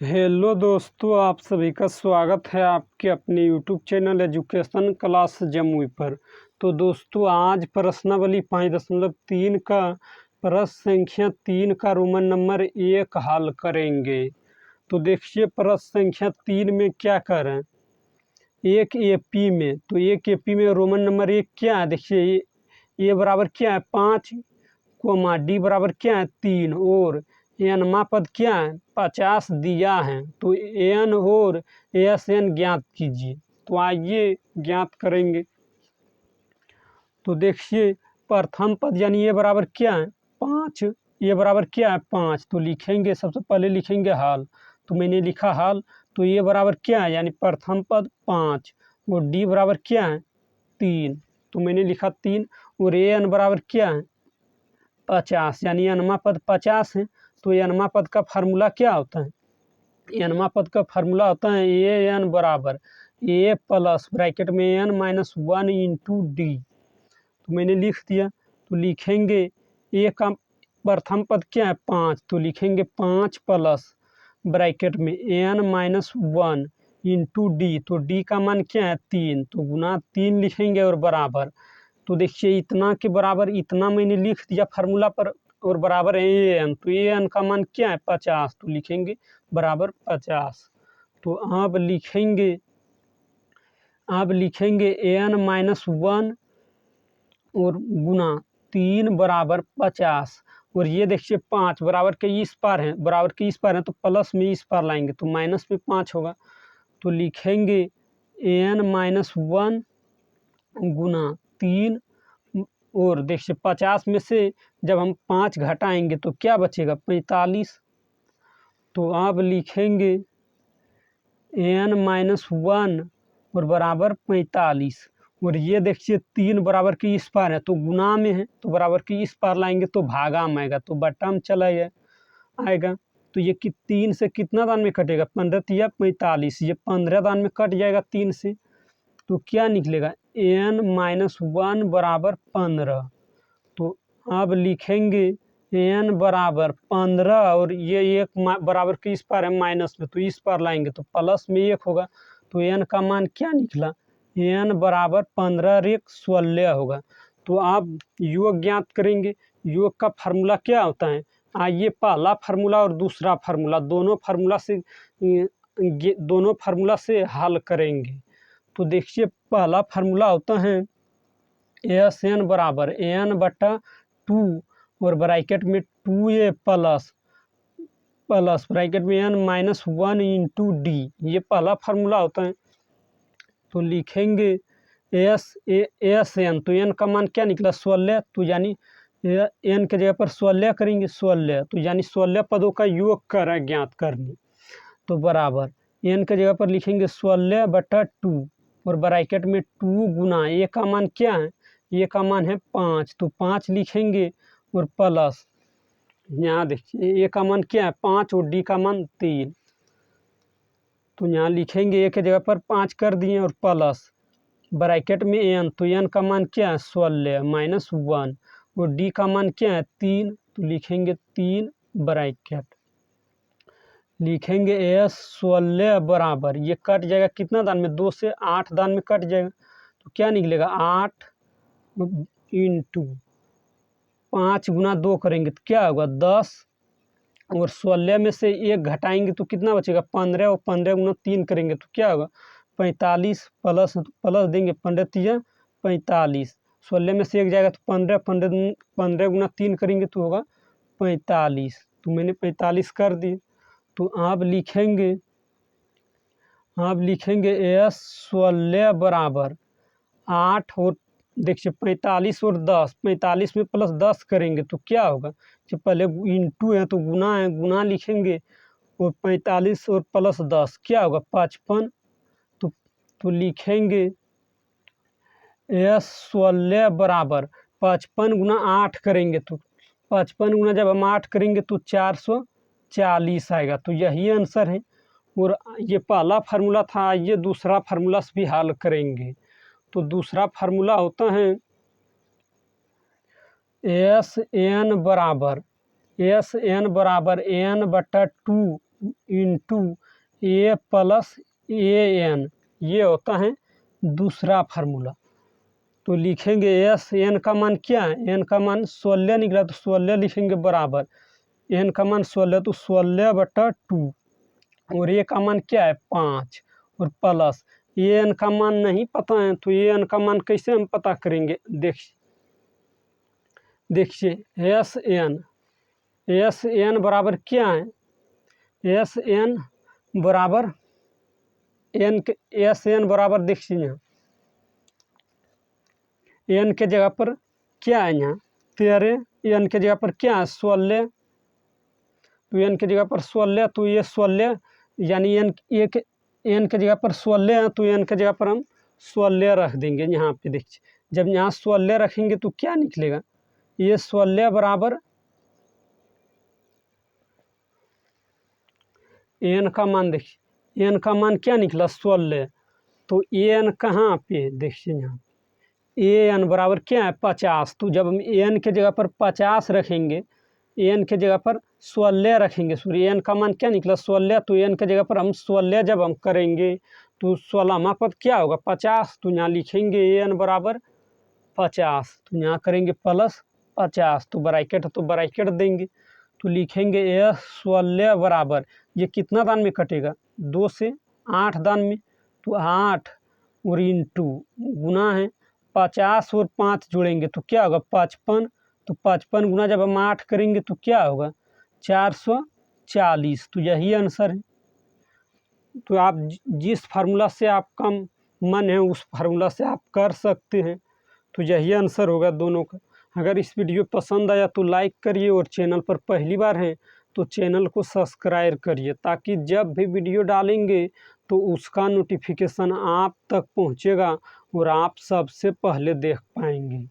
Hello दोस्तों, आप सभी का स्वागत है आपके अपने YouTube channel education class Jamui पर। तो दोस्तों, आज प्रश्नावली 5.3 का प्रश्न संख्या 3 का रोमन नंबर 1 हल करेंगे। तो देखिए प्रश्न संख्या 3 में क्या करें। एक एपी में, तो एक एपी में रोमन नंबर 1 क्या है, देखिए ए बराबर क्या है 5, डी बराबर क्या है 3 और एनमा पद क्या है 50 दिया है। तो एन और एस एन ज्ञात कीजिए। तो आइए ज्ञात करेंगे। तो देखिए प्रथम पद यानी ए बराबर क्या है 5, ए बराबर क्या है 5, तो लिखेंगे सबसे पहले लिखेंगे हाल। तो मैंने लिखा हाल। तो ए बराबर क्या है यानी प्रथम पद 5 और डी बराबर क्या है 3, तो मैंने लिखा 3 और ए एन बराबर क्या है 50 यानी अनमा पद 50 है। तो अनमा पद का फार्मूला क्या होता है, अनमा पद का फार्मूला होता है ए एन बराबर ए प्लस ब्रैकेट में एन माइनस 1 इंटू डी। तो मैंने लिख दिया। तो लिखेंगे ए का प्रथम पद क्या है 5, तो लिखेंगे 5 प्लस ब्रैकेट में एन माइनस 1 इंटू डी। तो डी का मान क्या है 3, तो गुना 3 लिखेंगे और बराबर। तो देखिए इतना के बराबर इतना मैंने लिख दिया फार्मूला पर और बराबर ए एन। तो ए एन का मान क्या है 50, तो लिखेंगे बराबर 50। तो अब लिखेंगे ए एन माइनस 1 और गुना 3 बराबर 50। और ये देखिए 5 बराबर के इस पार है, बराबर के इस पार है, तो प्लस में इस पार लाएंगे तो माइनस में 5 होगा। तो लिखेंगे ए एन माइनस 1 गुना 3 और देखिए 50 में से जब हम 5 घटाएंगे तो क्या बचेगा 45। तो अब लिखेंगे एन माइनस 1 और बराबर 45। और ये देखिए 3 बराबर की इस पार है तो गुना में है, तो बराबर की इस पार लाएंगे तो भागा में आएगा, तो बट्टा में चला आएगा। तो ये कि 3 से कितना दान में कटेगा 15 या 45, ये 15 दान में कट जाएगा 3 से। तो क्या निकलेगा एन माइनस 1 बराबर 15। तो अब लिखेंगे एन बराबर 15 और ये एक बराबर के इस पार है माइनस में, तो इस पार लाएंगे तो प्लस में 1 होगा। तो एन का मान क्या निकला एन बराबर 15 और 1 16 होगा। तो आप योग ज्ञात करेंगे। योग का फार्मूला क्या होता है, आइए पहला फार्मूला और दूसरा फार्मूला दोनों फार्मूला से हल करेंगे। तो देखिए पहला फार्मूला होता है एस एन बराबर एन बटा 2 और ब्रैकेट में 2a प्लस ब्रैकेट में एन माइनस 1 इंटू डी, ये पहला फार्मूला होता है। तो लिखेंगे एस एन, तो एन का मान क्या निकला 16, तो यानी एन के जगह पर 16 करेंगे 16, तो यानी 16 पदों का योग कर ज्ञात करनी। तो बराबर एन के जगह पर लिखेंगे 16 बटा 2 और ब्रैकेट में 2 गुना ए का मान क्या है, ए का मान है 5, तो 5 लिखेंगे और प्लस यहाँ देखिए ए का मान क्या है 5 और डी का मान 3। तो यहाँ लिखेंगे ए के जगह पर 5 कर दिए और प्लस ब्रैकेट में एन, तो एन का मान क्या है 16 माइनस 1 और डी का मान क्या है 3, तो लिखेंगे 3 ब्रैकेट। लिखेंगे एस 16 बराबर ये कट जाएगा कितना दान में 2 से 8 दान में कट जाएगा। तो क्या निकलेगा 8 इंटू 5 गुना 2 करेंगे तो क्या होगा 10 और 16 में से 1 घटाएंगे तो कितना बचेगा 15 और 15 गुना 3 करेंगे तो क्या होगा 45 प्लस देंगे 15 45, 16 में से 1 जाएगा तो 15 गुना 3 करेंगे तो होगा 45। तो मैंने 45 कर दिए। तो आप लिखेंगे एस 16 बराबर 8 और देखिए 45 और 10, 45 में प्लस 10 करेंगे तो क्या होगा, जब पहले इंटू है तो गुना है, गुना लिखेंगे और 45 और प्लस 10 क्या होगा 55। तो लिखेंगे एस 16 बराबर 55 गुना 8 करेंगे तो 55 गुना जब हम 8 करेंगे तो 440 आएगा। तो यही आंसर है। और ये पहला फार्मूला था, ये दूसरा फार्मूला से भी हल करेंगे। तो दूसरा फार्मूला होता है एस एन बराबर एन बटा 2 into A plus A N, ये होता है दूसरा फार्मूला। तो लिखेंगे एस एन का मान क्या है, एन का मान 16 निकला तो 16 लिखेंगे बराबर, एन का मान 16 तो 16/2, और ए का मान क्या है 5, और प्लस ए एन का मान नहीं पता है तो ए एन का मान कैसे हम पता करेंगे। देखिए एस एन बराबर क्या है, एस एन बराबर देखिए यहाँ एन के जगह पर क्या है, यहाँ 13, एन के जगह पर क्या है 16, तो एन के जगह पर 16, तो ये 16 यानी एन के जगह पर 16 है तो एन के जगह पर हम 16 रख देंगे। यहाँ पे देखिए जब यहाँ 16 रखेंगे तो क्या निकलेगा, ये 16 बराबर एन का मान, देखिए एन का मान क्या निकला 16, तो एन कहाँ पे देखिए यहाँ ए एन बराबर क्या है 50, तो जब हम एन के जगह पर 50 रखेंगे, एन के जगह पर 16 रखेंगे, सॉरी एन का मान क्या निकला 16, तो एन के जगह पर हम 16 जब हम करेंगे तो 16वां पद क्या होगा 50, तो यहाँ लिखेंगे एन बराबर 50, तो यहाँ करेंगे प्लस 50, तो ब्रैकेट देंगे, तो लिखेंगे ए 16 बराबर, ये कितना दान में कटेगा 2 से 8 दान में, तो 8 और इंटू गुना है 50 और 5 जोड़ेंगे तो क्या होगा 55, तो 55 गुना जब हम 8 करेंगे तो क्या होगा 440, तो यही आंसर है। तो आप जिस फार्मूला से आपका मन है उस फार्मूला से आप कर सकते हैं, तो यही आंसर होगा दोनों का। अगर इस वीडियो पसंद आया तो लाइक करिए, और चैनल पर पहली बार हैं तो चैनल को सब्सक्राइब करिए, ताकि जब भी वीडियो डालेंगे तो उसका नोटिफिकेशन आप तक पहुंचेगा और आप सबसे पहले देख पाएंगे।